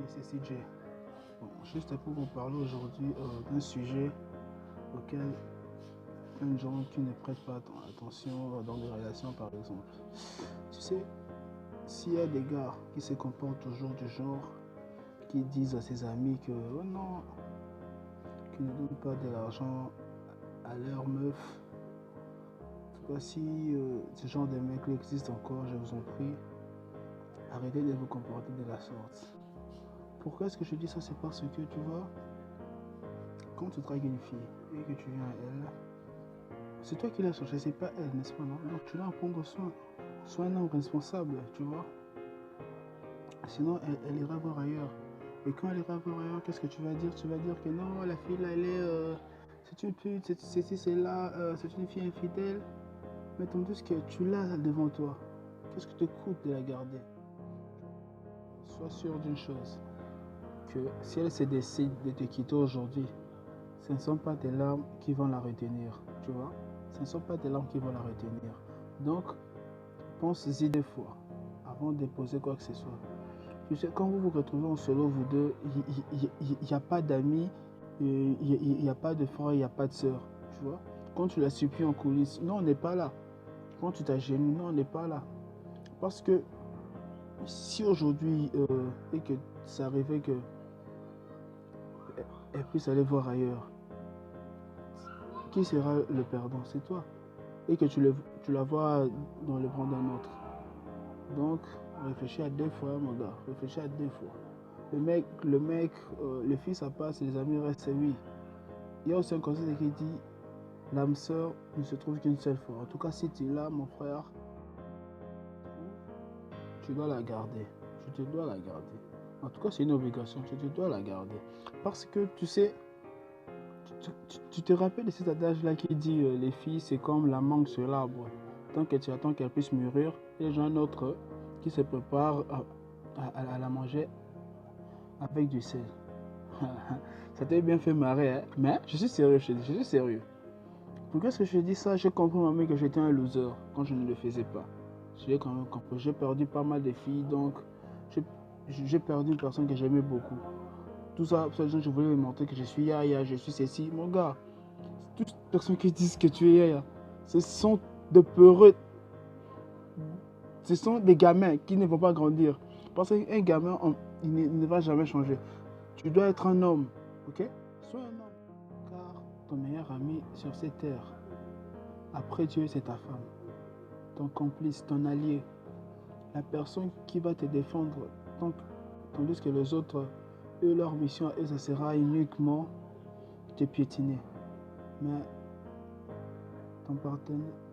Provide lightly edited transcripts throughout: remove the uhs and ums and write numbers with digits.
c'est CJ. Bon, juste pour vous parler aujourd'hui d'un sujet auquel plein de gens qui ne prêtent pas attention dans des relations par exemple. Tu sais, s'il y a des gars qui se comportent toujours du genre, qui disent à ses amis que oh non, qu'ils ne donnent pas de l'argent à leur meuf, en tout cas si ce genre de mecs existe encore, je vous en prie, arrêtez de vous comporter de la sorte. Pourquoi est-ce que je dis ça? C'est parce que tu vois, quand tu dragues une fille et que tu viens à elle, c'est toi qui l'as cherché, c'est pas elle, n'est-ce pas, non? Donc tu dois en prendre soin. Sois un homme responsable, tu vois. Sinon, elle ira voir ailleurs. Et quand elle ira voir ailleurs, qu'est-ce que tu vas dire? Tu vas dire que non, la fille là, elle est. C'est une pute, c'est là, c'est une fille infidèle. Mais tandis que tu l'as devant toi, qu'est-ce que te coûte de la garder? Sois sûr d'une chose, que si elle se décide de te quitter aujourd'hui, ce ne sont pas tes larmes qui vont la retenir, tu vois. Ce ne sont pas tes larmes qui vont la retenir. Donc, pense-y deux fois avant de poser quoi que ce soit. Tu sais, quand vous vous retrouvez en solo, vous deux, il n'y a pas d'amis, il n'y a pas de frère, il n'y a pas de soeur, tu vois. Quand tu la supplies en coulisses, non, on n'est pas là. Quand tu t'agenouilles, non, on n'est pas là. Parce que si aujourd'hui, et que ça arrivait que elle puisse aller voir ailleurs, qui sera le perdant? C'est toi. Et que tu la vois dans le bras d'un autre. Donc, réfléchis à deux fois, mon gars. Réfléchis à deux fois. Le fils, ça passe, les amis restent, oui. Il y a aussi un conseil qui dit l'âme sœur ne se trouve qu'une seule fois. En tout cas, si tu l'as, mon frère, tu dois la garder. Tu te dois la garder. En tout cas, c'est une obligation. Tu te dois la garder. Parce que, tu sais, tu te rappelles de cet adage-là qui dit les filles, c'est comme la mangue sur l'arbre. Tant que tu attends qu'elle puisse mûrir, il y a un autre qui se prépare à la manger avec du sel. Ça t'a bien fait marrer, hein? Mais je suis sérieux, je suis sérieux. Pourquoi est-ce que je dis ça? J'ai compris, mamie, que j'étais un loser quand je ne le faisais pas. J'ai quand même compris. J'ai perdu pas mal de filles, donc j'ai perdu une personne que j'aimais beaucoup. Tout ça, je voulais me montrer que je suis yaya, je suis ceci. Mon gars, toutes les personnes qui disent que tu es yaya, ce sont de peureux. Ce sont des gamins qui ne vont pas grandir. Parce qu'un gamin, il ne va jamais changer. Tu dois être un homme, ok? Sois un homme. Car ton meilleur ami sur cette terre, après Dieu, c'est ta femme. Ton complice, ton allié. La personne qui va te défendre. Tandis que les autres, eux, leur mission, ça sera uniquement de piétiner. Mais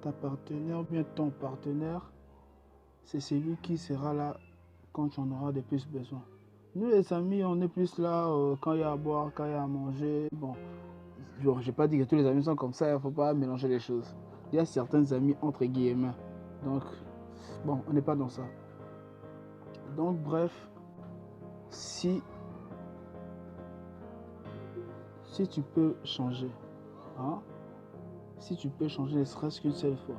ta partenaire, bien ton partenaire, c'est celui qui sera là quand tu en auras de plus besoin. Nous les amis, on est plus là quand il y a à boire, quand il y a à manger. Bon, je n'ai pas dit que tous les amis sont comme ça, il ne faut pas mélanger les choses. Il y a certains amis entre guillemets. Donc, bon, on n'est pas dans ça. Donc, bref, si tu peux changer, hein, si tu peux changer ne serait-ce qu'une seule fois,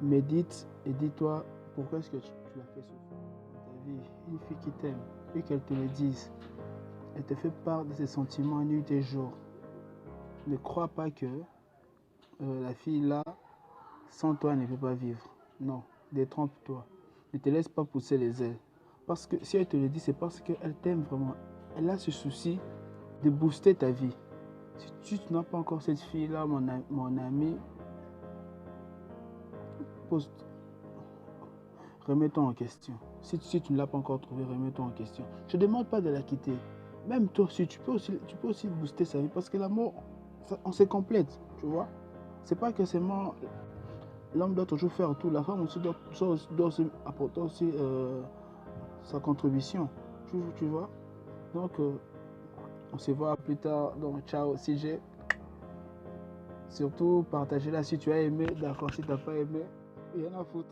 médite et dis-toi pourquoi est-ce que tu l'as fait souffrir dans ta vie. Une fille qui t'aime et qu'elle te le dise, elle te fait part de ses sentiments nuit et jour. Ne crois pas que la fille là, sans toi, elle ne peut pas vivre. Non, détrompe-toi. Ne te laisse pas pousser les ailes. Parce que si elle te le dit, c'est parce qu'elle t'aime vraiment. Elle a ce souci de booster ta vie. Si tu n'as pas encore cette fille-là, mon ami, remets-toi en question. Si tu ne l'as pas encore trouvée, remets-toi en question. Je ne demande pas de la quitter. Même toi aussi, tu peux aussi booster sa vie. Parce que l'amour, on se complète, tu vois. C'est pas que seulement l'homme doit toujours faire tout. La femme aussi doit aussi apporter aussi sa contribution. Tu vois. Donc, on se voit plus tard. Donc, ciao, CJ. Surtout, partagez-la si tu as aimé. D'accord, si tu n'as pas aimé, rien à foutre.